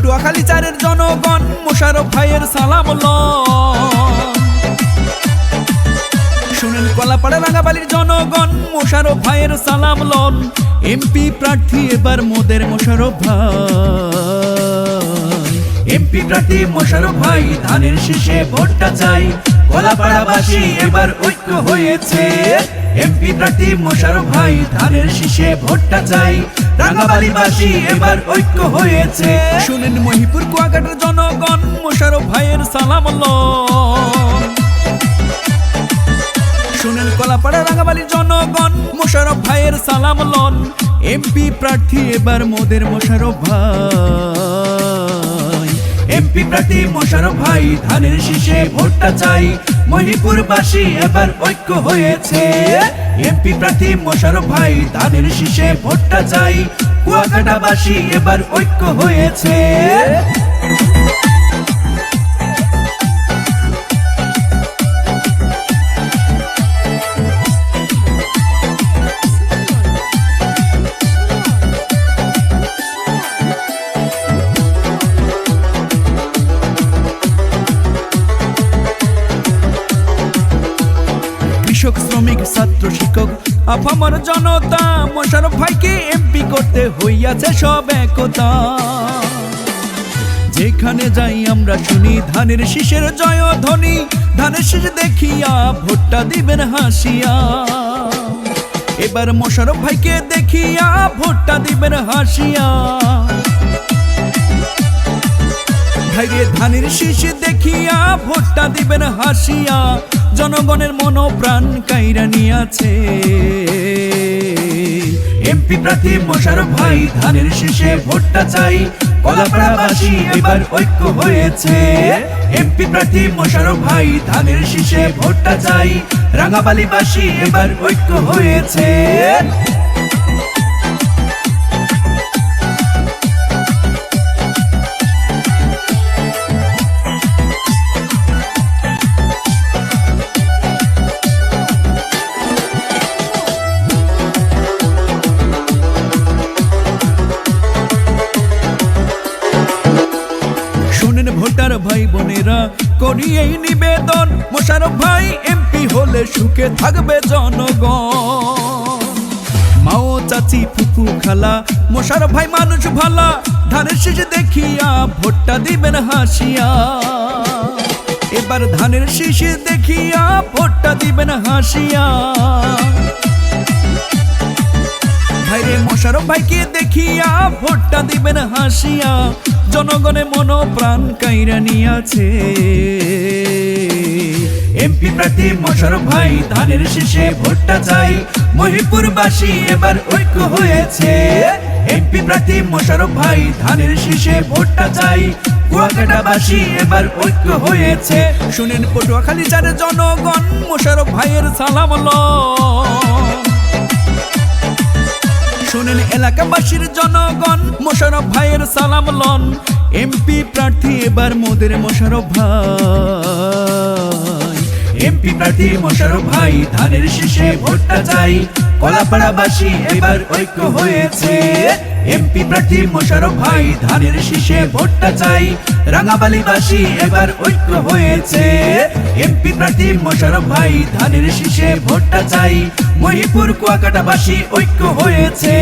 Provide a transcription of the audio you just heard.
পটুয়াখালী চারের জনগণ মোশাররফ ভাইয়ের সালাম লন। শুনেন কলাপাড়া রাঙ্গাবালির জনগণ মোশাররফ ভাইয়ের সালাম লন। এমপি প্রার্থী এবার মোদের মোশাররফ ভাই। এমপি প্রার্থী মোশাররফ ভাই, ধানের শীষে ভোটটা চাই। কলাপাড়াবাসী এবার ঐক্য হয়েছে। এমপি প্রার্থী মোশাররফ ভাই, ধানের শীষে ভোটটা চাই। রাঙ্গাবালিবাসী এবার ঐক্য হয়েছে। শুনেন মহিপুর কুয়াকাটার জনগণ মোশাররফ ভাইয়ের সালাম লন। শুনেন কলাপাড়া রাঙ্গাবালির জনগণ মোশাররফ ভাইয়ের সালাম লন। এমপি প্রার্থী এবার মোদের মোশাররফ ভাই। এমপি প্রার্থী মোশাররফ ভাই, ধানের শীষে ভোটটা চাই। মহিপুরবাসী এবার ঐক্য হয়েছে। এমপি প্রার্থী মোশাররফ ভাই, ধানের শীষে ভোটটা চাই। কুয়াকাটাবাসী এবার ঐক্য হয়েছে। কৃষক, শ্রমিক, ছাত্র, শিক্ষক, আপামর জনতা মোশাররফ ভাইকে এমপি করতে হইয়াছে সব একতা। যেখানে যাই আমরা শুনি ধানের শীষের জয়ধ্বনি। ধানের শীষ দেখিয়া ভোটটা দিবেন হাসিয়া। এবার মোশাররফ ভাইকে দেখিয়া ভোটটা দিবেন হাসিয়া। ভাইরে ধানের শীষ দেখিয়া ভোটটা দিবেন হাসিয়া। জনগণের মনোপ্রাণ কাইরা নিয়াছে। এমপি প্রার্থী মোশাররফ ভাই, ধানের শীষে ভোটটা চাই। কলাপাড়াবাসী এবার ঐক্য হয়েছে। এমপি প্রার্থী মোশাররফ ভাই, ধানের শীষে ভোটটা চাই। রাঙ্গাবালিবাসী এবার ঐক্য হয়েছে। ভোটার ভাই বোনেরা করি এই নিবেদন। মোশাররফ ভাই এমপি হলে সুখে থাকবে জনগণ। মাও, চাচি, ফুফু, খালা, মোশাররফ ভাই মানুষ ভালা। ধানের শীষ দেখিয়া ভোটটা দিবেন হাসিয়া। এবার ধানের শীষ দেখিয়া ভোটটা দিবেন হাসিয়া। ভাইরে মোশাররফ ভাইকে দেখিয়া ভোটটা দিবেন হাসিয়া। জনগণের মনোপ্রাণ কাইরা নিয়াছে। এমপি প্রার্থী মোশাররফ ভাই, ধানের শীষে ভোটটা চাই। মহিপুরবাসী এবার ঐক্য হয়েছে। এমপি প্রার্থী মোশাররফ ভাই, ধানের শীষে ভোটটা চাই। কুয়াকাটাবাসী এবার ঐক্য হয়েছে। শুনেন পটুয়াখালী চারের জনগণ মোশাররফ ভাইয়ের সালাম লন। শুনেন এলাকাবাসীর জনগণ মোশাররফ ভাইয়ের সালাম লন। এমপি প্রার্থী এবার মোদের মোশাররফ ভাই। এমপি প্রার্থী মোশাররফ ভাই, ধানের শীষে ভোটটা চাই। কলাপাড়াবাসী এবার ঐক্য হয়েছে। এমপি প্রার্থী মোশাররফ ভাই, ধানের শীষে ভোটটা চাই। রাঙ্গাবালিবাসী এবার ঐক্য হয়েছে। এমপি প্রার্থী মোশাররফ ভাই, ধানের শীষে ভোটটা চাই। মহিপুর কুয়াকাটাবাসী ঐক্য হয়েছে।